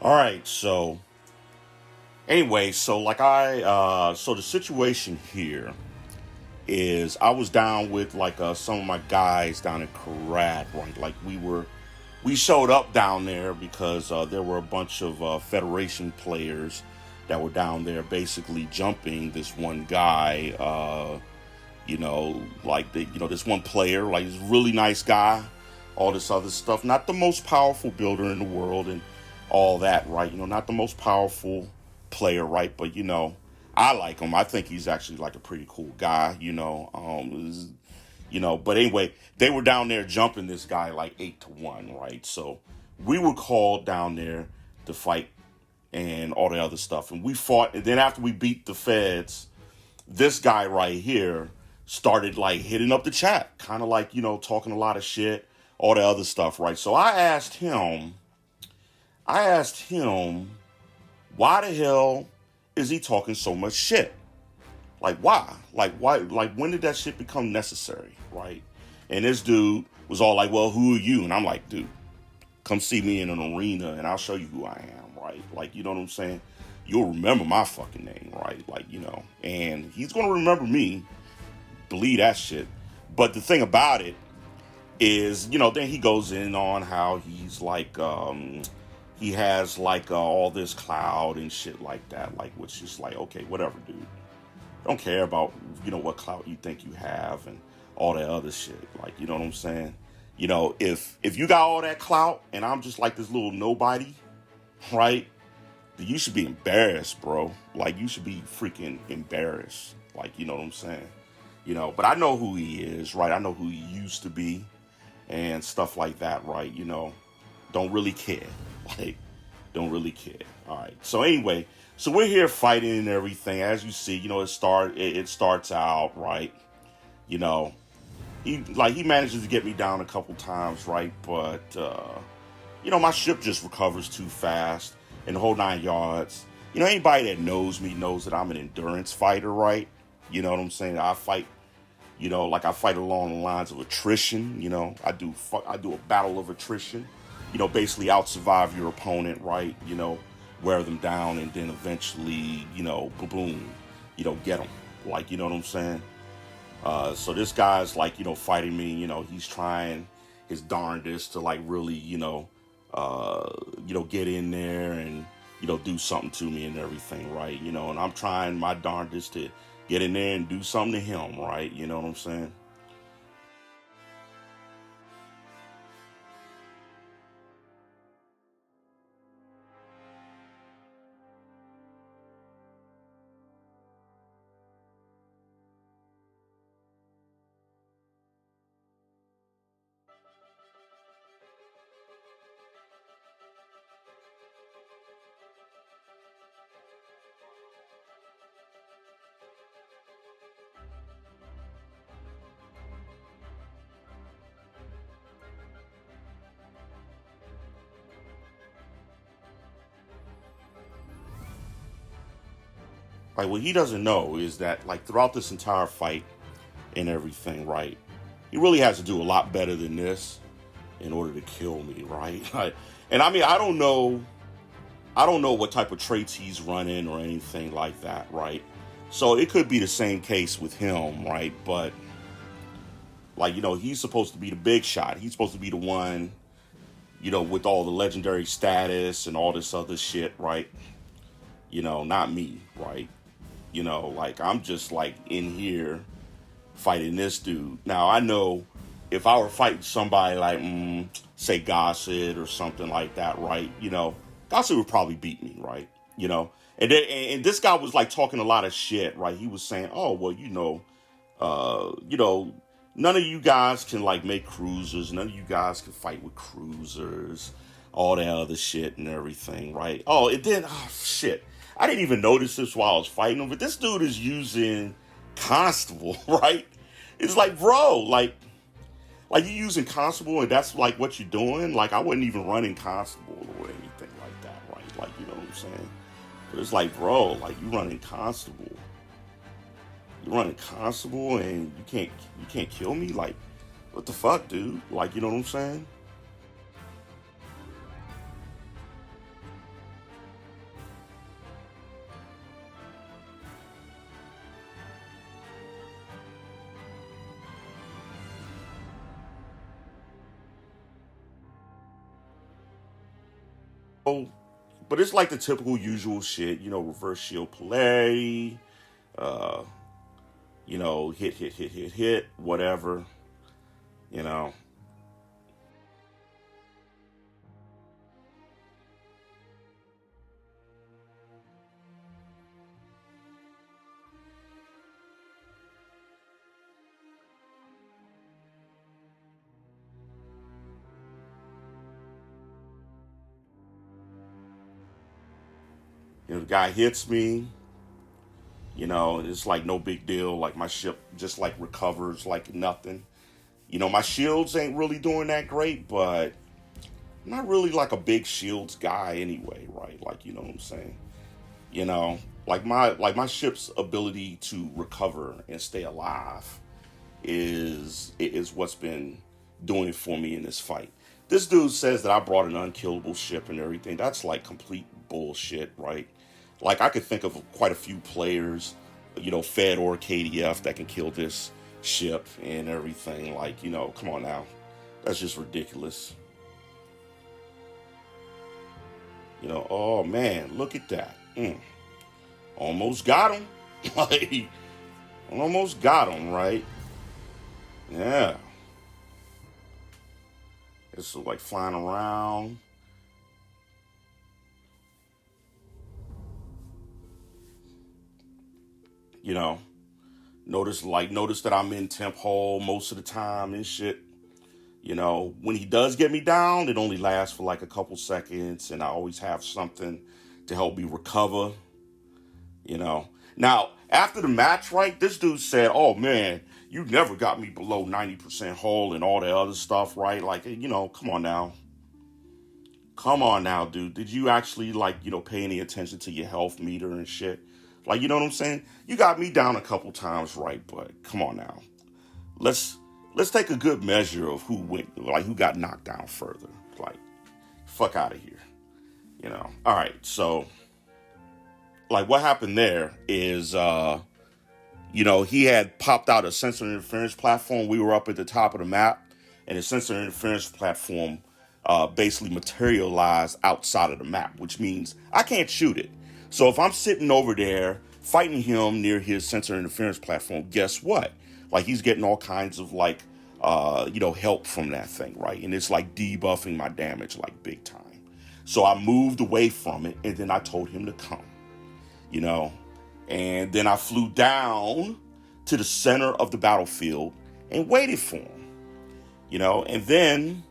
All right, so anyway, so so the situation here is I was down with some of my guys down in Ker'rat, right? We showed up down there because there were a bunch of Federation players that were down there basically jumping this one guy. This one player, like this really nice guy, all this other stuff. Not the most powerful builder in the world and all that, right? Not the most powerful player, right? But I like him. I think he's actually like a pretty cool guy, But anyway, they were down there jumping this guy like 8-1, right? So we were called down there to fight and all the other stuff, and we fought. And then after we beat the feds, this guy right here started like hitting up the chat, kind of like, talking a lot of shit, all the other stuff, right? So I asked him, why the hell is he talking so much shit? Like, why? Why? Like, when did that shit become necessary, right? And this dude was all like, well, who are you? And I'm like, dude, come see me in an arena and I'll show you who I am, right? Like, you know what I'm saying? You'll remember my fucking name, right? And he's going to remember me. Believe that shit. But the thing about it is, then he goes in on how he's like, he has like all this cloud and shit like that, like, which is like, okay, whatever, dude. Don't care about, what clout you think you have and all that other shit. Like, you know what I'm saying? If you got all that clout and I'm just like this little nobody, right? Then you should be embarrassed, bro. Like, you should be freaking embarrassed. Like, you know what I'm saying? But I know who he is, right? I know who he used to be and stuff like that, right? Don't really care. Like, don't really care. All right. So anyway, so we're here fighting and everything. As you see, it starts out, right? He manages to get me down a couple times, right? But my ship just recovers too fast and the whole 9 yards. Anybody that knows me knows that I'm an endurance fighter, right? You know what I'm saying? I fight, I fight along the lines of attrition. I do a battle of attrition. Basically out survive your opponent, right? Wear them down and then eventually, boom, get them. Like, you know what I'm saying? So this guy's like, fighting me. He's trying his darndest to like really, get in there and do something to me and everything, right? And I'm trying my darndest to get in there and do something to him, right? You know what I'm saying? Like, what he doesn't know is that, like, throughout this entire fight and everything, right, he really has to do a lot better than this in order to kill me, right? And I mean, I don't know what type of traits he's running or anything like that, right? So it could be the same case with him, right? But like, he's supposed to be the big shot. He's supposed to be the one, with all the legendary status and all this other shit, right? Not me, right? Like, I'm just like in here fighting this dude. Now I know if I were fighting somebody like, say Gossett or something like that, right? Gossett would probably beat me, right? And this guy was like talking a lot of shit, right? He was saying, oh, well, none of you guys can like make cruisers. None of you guys can fight with cruisers, all that other shit and everything, right? Oh, it did. Oh, shit. I didn't even notice this while I was fighting him, but this dude is using Constable, right? It's like, bro, like you using Constable and that's like what you're doing. Like, I wasn't even running Constable or anything like that, right? Like, you know what I'm saying? But it's like, bro, like you running Constable. You're running Constable and you can't kill me? Like, what the fuck, dude? Like, you know what I'm saying? but it's like the typical usual shit, reverse shield polarity, uh, hit, whatever, you know. The guy hits me, it's like no big deal. Like my ship just like recovers like nothing. My shields ain't really doing that great, but I'm not really like a big shields guy anyway, right? Like, you know what I'm saying? You know, like my ship's ability to recover and stay alive is what's been doing it for me in this fight. This dude says that I brought an unkillable ship and everything. That's like complete bullshit, right? Like I could think of quite a few players, Fed or KDF that can kill this ship and everything. Like, come on now. That's just ridiculous. Oh man, look at that. Almost got him. Like, almost got him, right? Yeah. It's like flying around. You know, notice that I'm in temp hole most of the time and shit. When he does get me down, it only lasts for like a couple seconds, and I always have something to help me recover. Now, after the match, right, this dude said, oh man, you never got me below 90% hull and all that other stuff, right? Like, come on now. Come on now, dude. Did you actually, like, pay any attention to your health meter and shit? Like, you know what I'm saying? You got me down a couple times, right? But come on now. Let's take a good measure of who got knocked down further. Like, fuck out of here. All right, so like what happened there is he had popped out a sensor interference platform. We were up at the top of the map, and the sensor interference platform basically materialized outside of the map, which means I can't shoot it. So if I'm sitting over there fighting him near his sensor interference platform, guess what? Like he's getting all kinds of like help from that thing, right? And it's like debuffing my damage like big time. So I moved away from it, and then I told him to come. And then I flew down to the center of the battlefield and waited for him, and then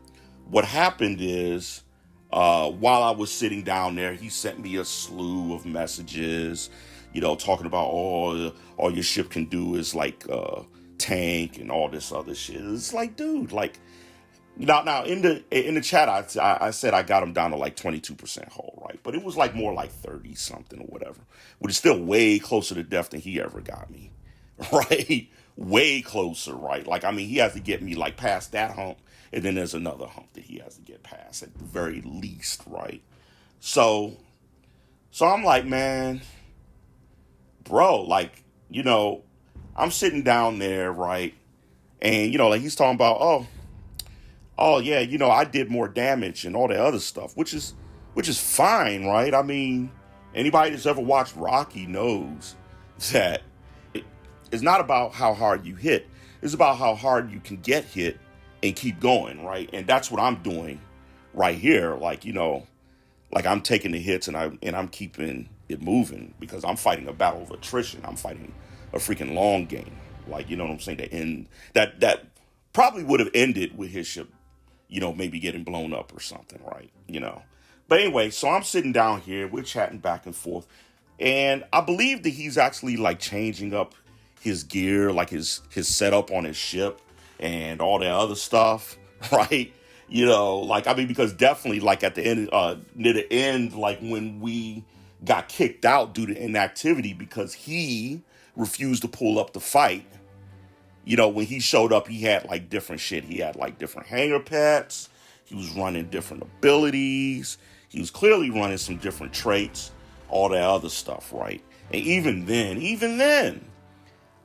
what happened is, while I was sitting down there, he sent me a slew of messages, talking about all your ship can do is like, tank and all this other shit. It's like, dude, like, now in the chat, I said I got him down to like 22% hull, right? But it was like more like 30 something or whatever, which is still way closer to death than he ever got me, right? Way closer, right? Like, I mean, he has to get me like past that hump, and then there's another hump that he has to get past at the very least, right? So I'm like, man, bro, like, I'm sitting down there, right? And, like he's talking about, oh yeah, I did more damage and all that other stuff, which is fine, right? I mean, anybody that's ever watched Rocky knows that it's not about how hard you hit. It's about how hard you can get hit and keep going, right? And that's what I'm doing right here. Like, like I'm taking the hits and I'm keeping it moving because I'm fighting a battle of attrition. I'm fighting a freaking long game. Like, you know what I'm saying? The end that probably would have ended with his ship, maybe getting blown up or something, right? But anyway, so I'm sitting down here, we're chatting back and forth, and I believe that he's actually like changing up his gear, like his setup on his ship and all that other stuff, right? Like, I mean, because definitely like at the end, near the end, like when we got kicked out due to inactivity because he refused to pull up the fight. When he showed up, he had like different shit. He had like different hanger pets. He was running different abilities. He was clearly running some different traits, all that other stuff, right? And even then,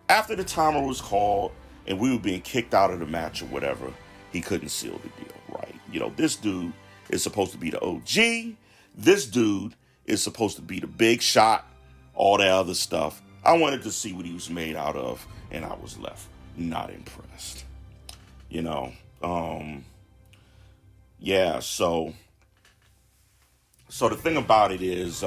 after the timer was called and we were being kicked out of the match or whatever, he couldn't seal the deal, right? This dude is supposed to be the OG. This dude is supposed to be the big shot, all that other stuff. I wanted to see what he was made out of, and I was left not impressed. You know, yeah. So the thing about it is,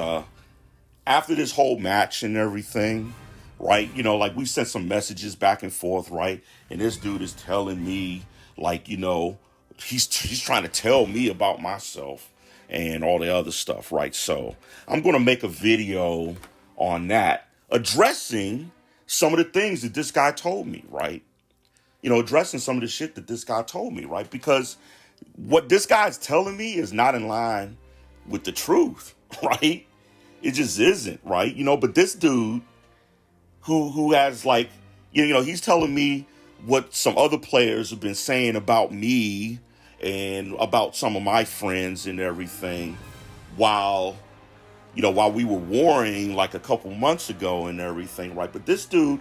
after this whole match and everything, right? You know, like we sent some messages back and forth, right? And this dude is telling me, like, you know, he's trying to tell me about myself and all the other stuff, right? So I'm going to make a video on that, addressing some of the things that this guy told me, right? You know, addressing some of the shit that this guy told me, right? Because what this guy's telling me is not in line with the truth, right? It just isn't, right? You know, but this dude who has, like, you know, he's telling me what some other players have been saying about me and about some of my friends and everything while we were warring like a couple months ago and everything, right? But this dude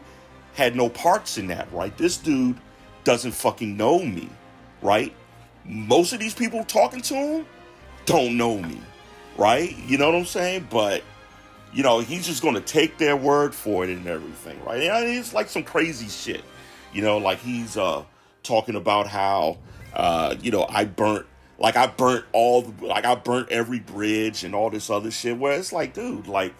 had no parts in that, right? This dude doesn't fucking know me, right? Most of these people talking to him don't know me, right? You know what I'm saying? But, you know, he's just going to take their word for it and everything, right? And it's like some crazy shit, you know, like he's talking about how, you know, I burnt every bridge and all this other shit, where it's like, dude, like,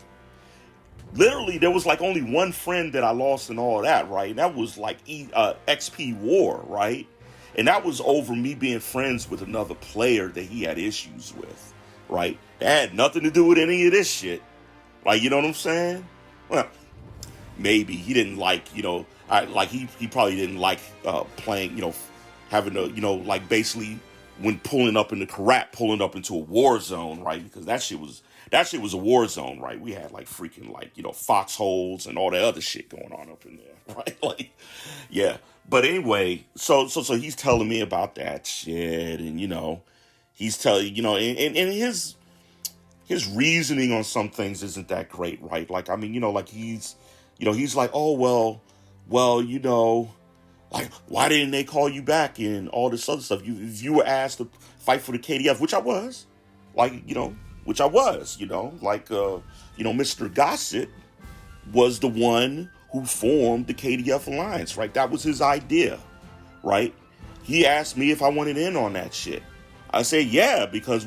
literally there was like only one friend that I lost and all that, right? And that was like XP War, right? And that was over me being friends with another player that he had issues with, right? That had nothing to do with any of this shit. Like, you know what I'm saying? Well, maybe he didn't like, you know, he probably didn't like playing, you know, having to, you know, like basically when pulling up in the Ker'rat, pulling up into a war zone, right? Because that shit was a war zone, right? We had like freaking, like, you know, foxholes and all that other shit going on up in there, right? Like, yeah. But anyway, so he's telling me about that shit, and, you know, he's telling, you know, and his reasoning on some things isn't that great, right? Like, I mean, you know, like he's like, oh, well, you know, like, why didn't they call you back and all this other stuff? If you were asked to fight for the KDF, which I was, like, you know, like, you know, Mr. Gossett was the one who formed the KDF Alliance, right? That was his idea, right? He asked me if I wanted in on that shit. I said, yeah, because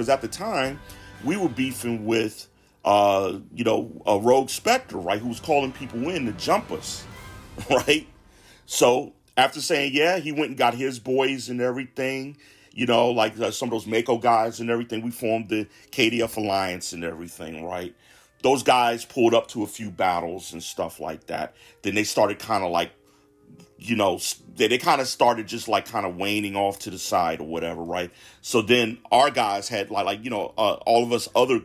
at the time we were beefing with, you know, a Rogue Spectre, right? Who was calling people in to jump us, right? So after saying, yeah, he went and got his boys and everything, you know, like some of those Mako guys and everything. We formed the KDF Alliance and everything, right? Those guys pulled up to a few battles and stuff like that. Then they started kind of like, you know, they kind of started just like kind of waning off to the side or whatever, right? So then our guys had like you know, all of us other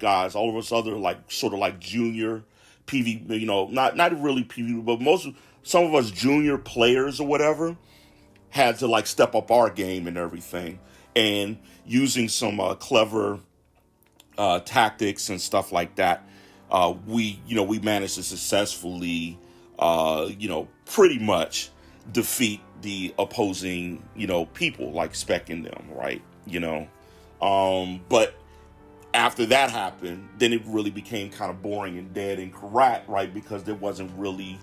like sort of like junior PV, you know, not really PV, but some of us junior players or whatever had to like step up our game and everything, and using some clever tactics and stuff like that, we managed to successfully, you know, pretty much defeat the opposing, you know, people, like specking them, right? You know, but after that happened, then it really became kind of boring and dead in Ker'rat, right? Because there wasn't really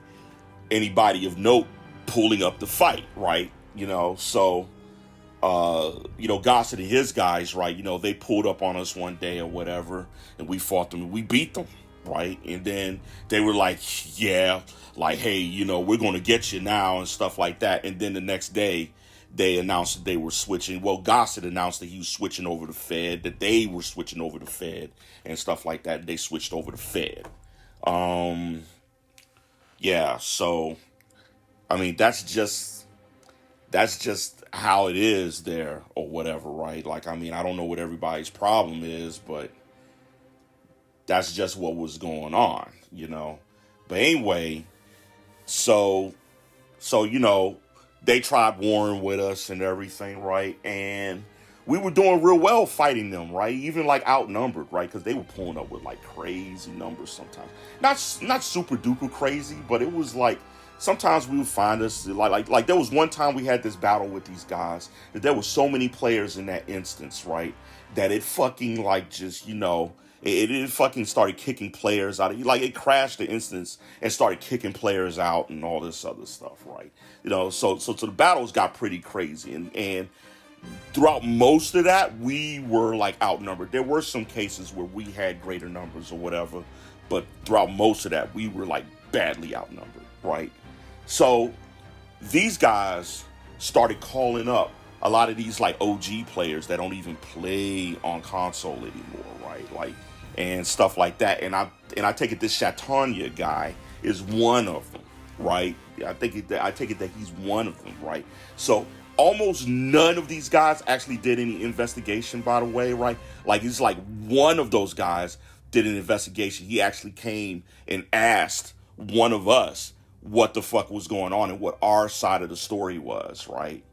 anybody of note pulling up the fight, right? You know, so, you know, Gossett and his guys, right? You know, they pulled up on us one day or whatever, and we fought them and we beat them, right? And then they were like, yeah, like, hey, you know, we're going to get you now and stuff like that. And then the next day they announced that they were switching. Well, Gossett announced that he was switching over to Fed, that they were switching over to Fed and stuff like that. They switched over to Fed. Yeah, so, I mean, that's just how it is there or whatever, right? Like, I mean, I don't know what everybody's problem is, but that's just what was going on, you know? But anyway, so, you know, they tried warring with us and everything, right? And we were doing real well fighting them, right? Even like outnumbered, right? Because they were pulling up with like crazy numbers sometimes. Not super duper crazy, but it was like sometimes we would find us like there was one time we had this battle with these guys that there were so many players in that instance, right? That it fucking like just, it fucking started kicking players out. Like it crashed the instance and started kicking players out and all this other stuff, right? So the battles got pretty crazy, and throughout most of that, we were like outnumbered. There were some cases where we had greater numbers or whatever, but throughout most of that, we were like badly outnumbered, right? So these guys started calling up a lot of these like OG players that don't even play on console anymore, right? Like, and stuff like that. And I take it this Shatonya guy is one of them, right? I take it that he's one of them, right? So almost none of these guys actually did any investigation, by the way, right? Like it's like one of those guys did an investigation. He actually came and asked one of us what the fuck was going on and what our side of the story was, right?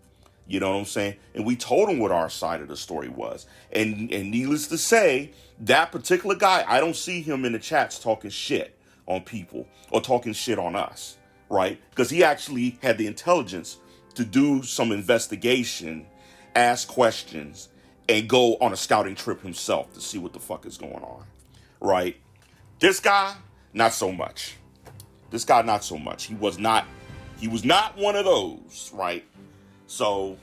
You know what I'm saying? And we told him what our side of the story was. And needless to say, that particular guy, I don't see him in the chats talking shit on people or talking shit on us, right? Because he actually had the intelligence to do some investigation, ask questions, and go on a scouting trip himself to see what the fuck is going on, right? This guy, not so much. This guy, not so much. He was not one of those, right? So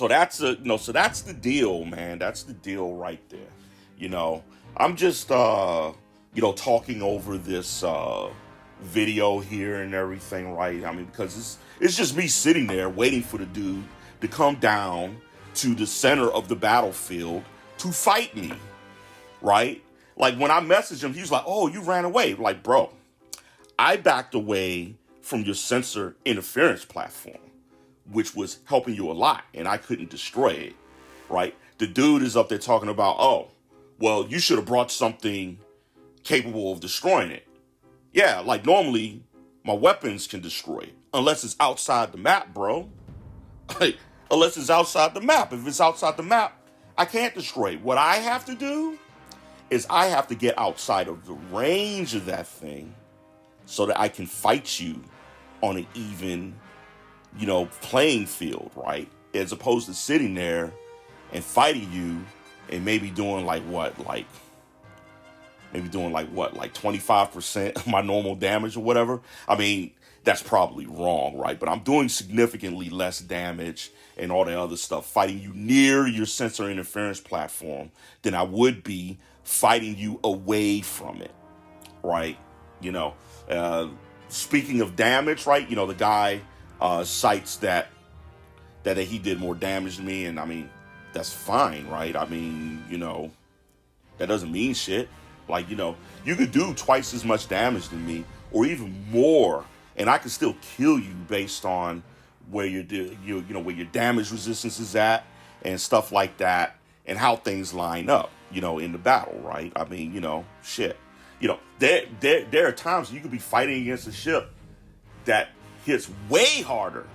that's that's the deal, man. That's the deal right there. I'm just talking over this video here and everything, right? I mean, because it's just me sitting there waiting for the dude to come down to the center of the battlefield to fight me, right? Like when I messaged him, he was like, "Oh, you ran away." Like, bro, I backed away from your sensor interference platform, which was helping you a lot, and I couldn't destroy it, right? The dude is up there talking about, "Oh, well, you should have brought something capable of destroying it." Yeah, like normally my weapons can destroy it, unless it's outside the map, bro. Like, unless it's outside the map. If it's outside the map, I can't destroy it. What I have to do is I have to get outside of the range of that thing so that I can fight you on an even, playing field, right? As opposed to sitting there and fighting you and maybe doing like 25% of my normal damage or whatever. I mean, that's probably wrong, right? But I'm doing significantly less damage and all the other stuff fighting you near your sensor interference platform than I would be fighting you away from it, right? Speaking of damage, right? The guy cites that he did more damage than me, and I mean, that's fine, right? I mean, that doesn't mean shit. Like, you could do twice as much damage than me or even more, and I could still kill you based on where your damage resistance is at and stuff like that and how things line up, in the battle, right? I mean, shit. There are times you could be fighting against a ship that hits way harder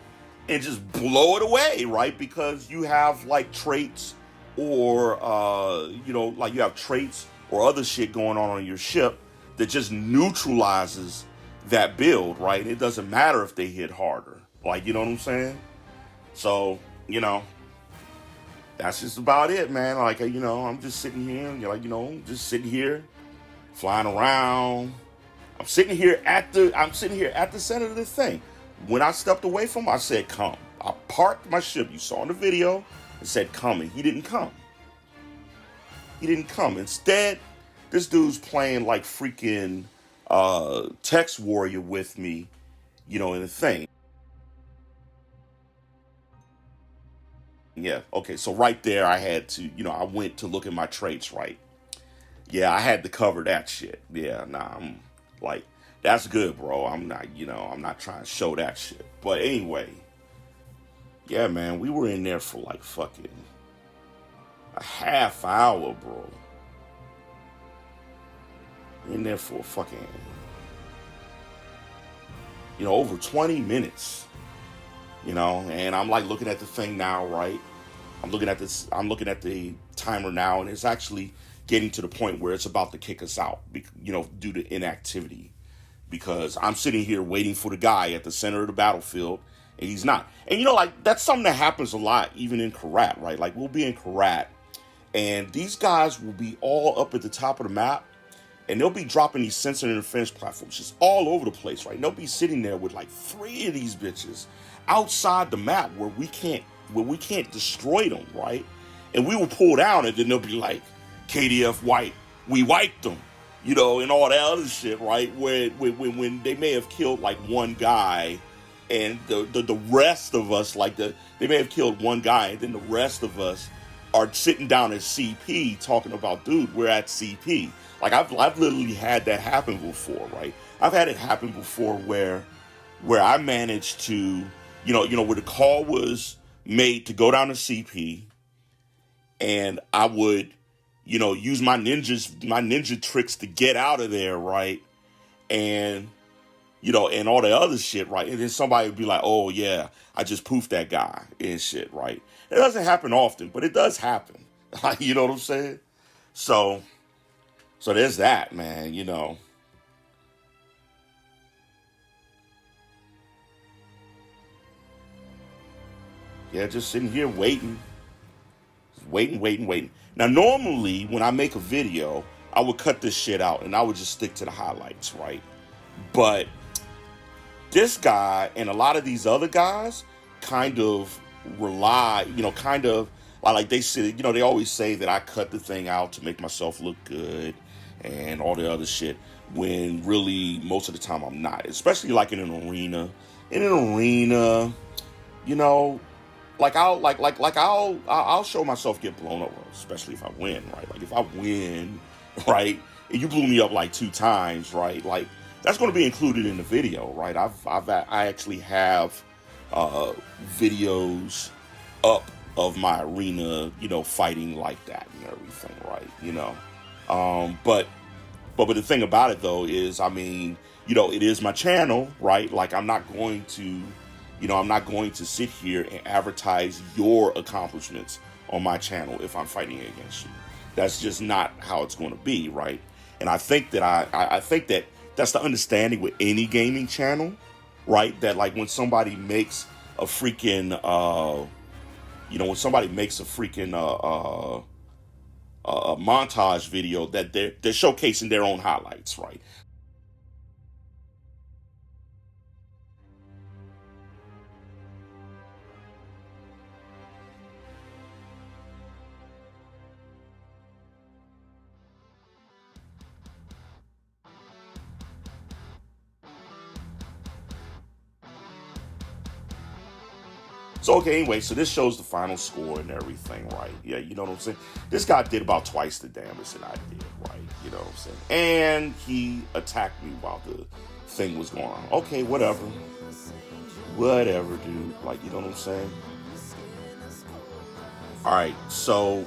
and just blow it away, right? Because you have like traits or, like you have traits or other shit going on your ship that just neutralizes that build, right? It doesn't matter if they hit harder. Like, you know what I'm saying? So, that's just about it, man. Like, I'm just sitting here, just sitting here, flying around. I'm sitting here at the center of the thing. When I stepped away from him, I said, "Come." I parked my ship. You saw in the video. It said, "Come," and he didn't come. Instead, this dude's playing like freaking Text Warrior with me, in the thing. Yeah, okay, so right there I had to, I went to look at my traits, right? Yeah, I had to cover that shit. Yeah, nah, I'm like, that's good, bro. I'm not trying to show that shit. But anyway, yeah, man, we were in there for like fucking a half hour, bro. In there for fucking, over 20 minutes. And I'm like looking at the thing now, right? I'm looking at the timer now, and it's actually getting to the point where it's about to kick us out, due to inactivity. because I'm sitting here waiting for the guy at the center of the battlefield, and he's not. And you know, like, that's something that happens a lot, even in Ker'rat, right? Like, we'll be in Ker'rat, and these guys will be all up at the top of the map, and they'll be dropping these sensor interference platforms just all over the place, right? And they'll be sitting there with like 3 of these bitches outside the map where we can't destroy them, right? And we will pull down, and then they'll be like, KDF white, we wiped them, you know, and all that other shit, right? When they may have killed like one guy, and the rest of us, like they may have killed one guy, and then the rest of us are sitting down at CP talking about, dude, we're at CP. Like, I've literally had that happen before, right? I've had it happen before where I managed to, where the call was made to go down to CP, and I would, use my ninja tricks to get out of there, right? And, and all the other shit, right? And then somebody would be like, oh yeah, I just poofed that guy and shit, right? It doesn't happen often, but it does happen. Like, you know what I'm saying? So there's that, man, Yeah, just sitting here waiting. Just waiting. Now, normally, when I make a video, I would cut this shit out, and I would just stick to the highlights, right? But this guy and a lot of these other guys kind of rely, like they say, they always say that I cut the thing out to make myself look good and all the other shit, when really most of the time I'm not, especially like in an arena. In an arena, like I'll show myself get blown up, especially if I win, right? Like, if I win, right, and you blew me up like 2 times, right? Like, that's going to be included in the video, right? I actually have videos up of my arena, fighting like that and everything, right? But the thing about it though is, I mean, it is my channel, right? Like, I'm not going to sit here and advertise your accomplishments on my channel if I'm fighting against you. That's just not how it's going to be, right? And I think that I think that that's the understanding with any gaming channel, right? That, like, when somebody makes a freaking, a montage video, that they're showcasing their own highlights, right? So, okay, anyway, so this shows the final score and everything, right? Yeah, you know what I'm saying? This guy did about twice the damage that I did, right? You know what I'm saying? And he attacked me while the thing was going on. Okay, whatever. Whatever, dude. Like, you know what I'm saying? All right, so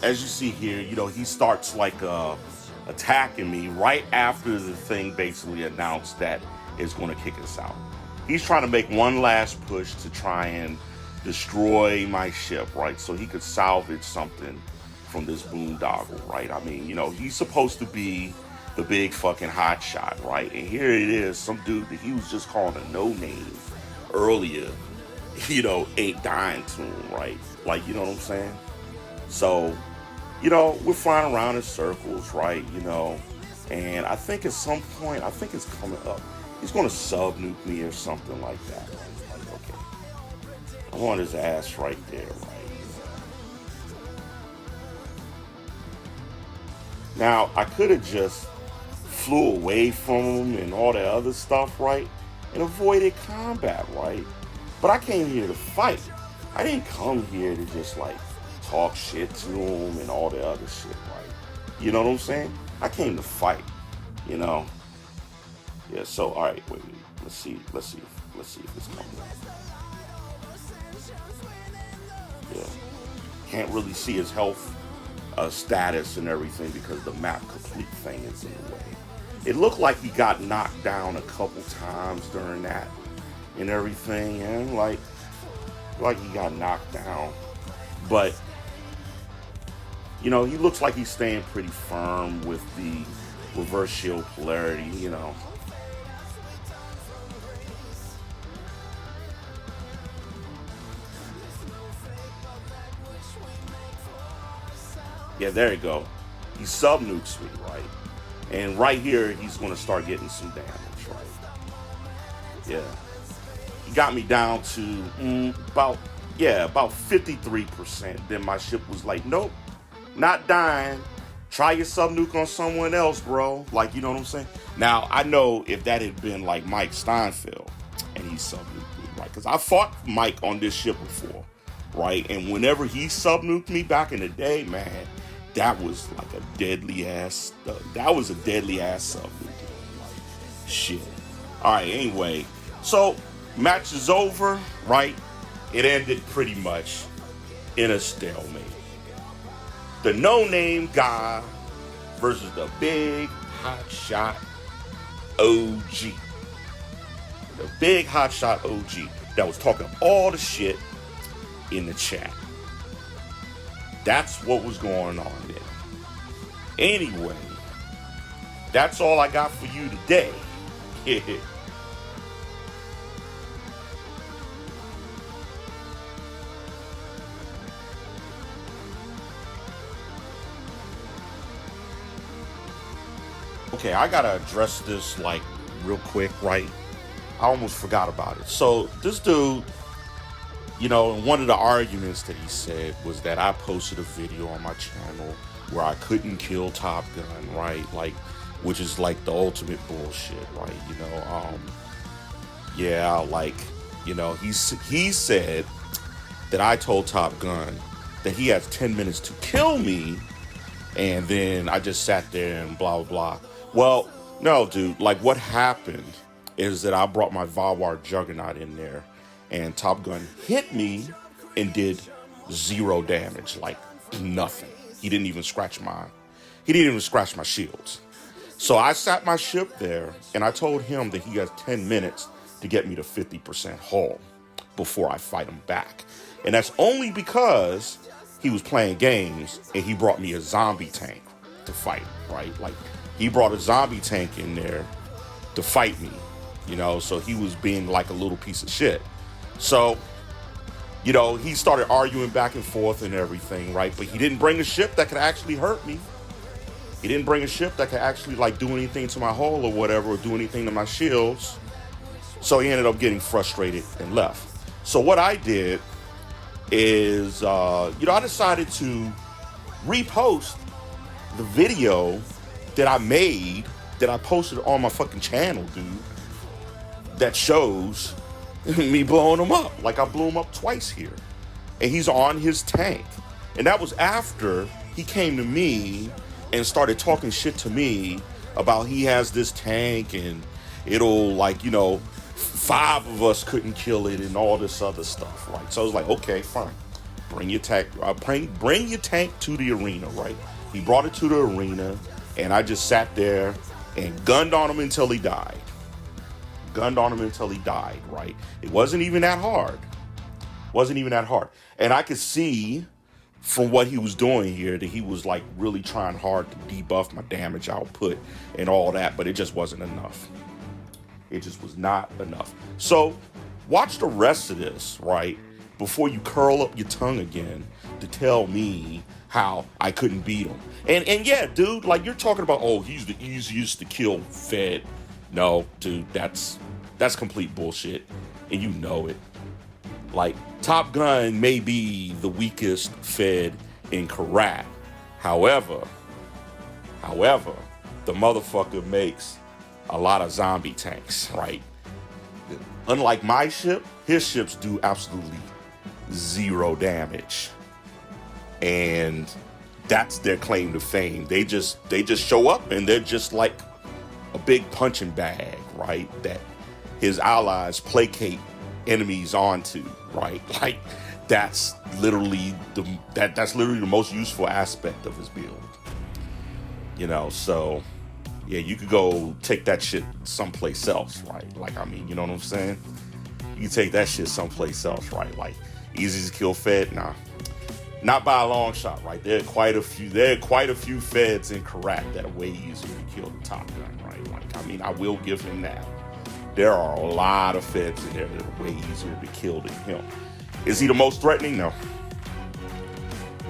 as you see here, he starts, like, attacking me right after the thing basically announced that it's going to kick us out. He's trying to make one last push to try and destroy my ship, right? So he could salvage something from this boondoggle, right? I mean, he's supposed to be the big fucking hot shot, right? And here it is, some dude that he was just calling a no-name earlier, ain't dying to him, right? Like, you know what I'm saying? So, we're flying around in circles, right? And I think at some point, I think it's coming up, he's going to sub-nuke me or something like that. Like, okay. I want his ass right there, right? Now, I could have just flew away from him and all that other stuff, right? And avoided combat, right? But I came here to fight. I didn't come here to just, like, talk shit to him and all the other shit, right? You know what I'm saying? I came to fight, Yeah, so, all right, wait. Let's see if it's coming. Yeah. Can't really see his health status and everything because the map complete thing is in the way. It looked like he got knocked down a couple times during that and everything, and like he got knocked down. But, he looks like he's staying pretty firm with the reverse shield polarity, Yeah, there you go. He sub-nukes me, right? And right here, he's going to start getting some damage, right? Yeah. He got me down to about 53%. Then my ship was like, nope, not dying. Try your sub-nuke on someone else, bro. Like, you know what I'm saying? Now, I know if that had been like Mike Steinfeld and he sub-nuked me, right? Because I fought Mike on this ship before, right? And whenever he sub-nuked me back in the day, man, that was like a deadly ass sub-nuke. Like, shit. All right, anyway. So, match is over, right? It ended pretty much in a stalemate. The no-name guy versus the big hotshot OG. The big hotshot OG that was talking all the shit in the chat. That's what was going on there. Anyway, that's all I got for you today. Okay, I gotta address this like real quick, right? I almost forgot about it. So this dude, you know, one of the arguments that he said was that I posted a video on my channel where I couldn't kill Top Gun, right? Like, which is like the ultimate bullshit, right? You know, yeah, like, you know, he said that I told Top Gun that he has 10 minutes to kill me, and then I just sat there and blah, blah, blah. Well, no, dude, like what happened is that I brought my Valwar Juggernaut in there, and Top Gun hit me and did 0 damage, like nothing. He didn't even scratch my shields. So I sat my ship there, and I told him that he has 10 minutes to get me to 50% hull before I fight him back. And that's only because he was playing games, and he brought me a zombie tank to fight, right? Like, he brought a zombie tank in there to fight me, you know, so he was being like a little piece of shit. So, you know, he started arguing back and forth and everything, right? But he didn't bring a ship that could actually hurt me. He didn't bring a ship that could actually, like, do anything to my hull or whatever, or do anything to my shields. So he ended up getting frustrated and left. So what I did is, you know, I decided to repost the video that I made, that I posted on my fucking channel, dude, that shows me blowing him up. Like, I blew him up twice here. And he's on his tank. And that was after he came to me and started talking shit to me about he has this tank and it'll, like, you know, 5 of us couldn't kill it and all this other stuff, right? So I was like, okay, fine. Bring your tank. Bring your tank to the arena, right? He brought it to the arena, and I just sat there and gunned on him until he died. Right? It wasn't even that hard. And I could see from what he was doing here that he was like really trying hard to debuff my damage output and all that, but it just wasn't enough. It just was not enough. So watch the rest of this, right? Before you curl up your tongue again to tell me how I couldn't beat him. And yeah, dude, like, you're talking about, oh, he's the easiest to kill Fed. No, dude, that's complete bullshit. And you know it. Like, Top Gun may be the weakest Fed in Ker'rat. However, the motherfucker makes a lot of zombie tanks, right? Unlike my ship, his ships do absolutely 0 damage. And that's their claim to fame. They just show up and they're just like a big punching bag, right? That his allies placate enemies onto, right? Like, that's literally the most useful aspect of his build. You know, so yeah, you could go take that shit someplace else, right? Like, I mean, you know what I'm saying? You can take that shit someplace else, right? Like, easy to kill Fed? Nah. Not by a long shot, right? There are quite a few Feds in Ker'rat that are way easier to kill than Top Gun, right? Like, I mean, I will give him that. There are a lot of Feds in there that are way easier to kill than him. Is he the most threatening? No.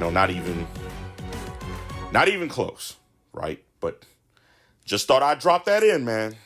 No, not even Not even close, right? But just thought I'd drop that in, man.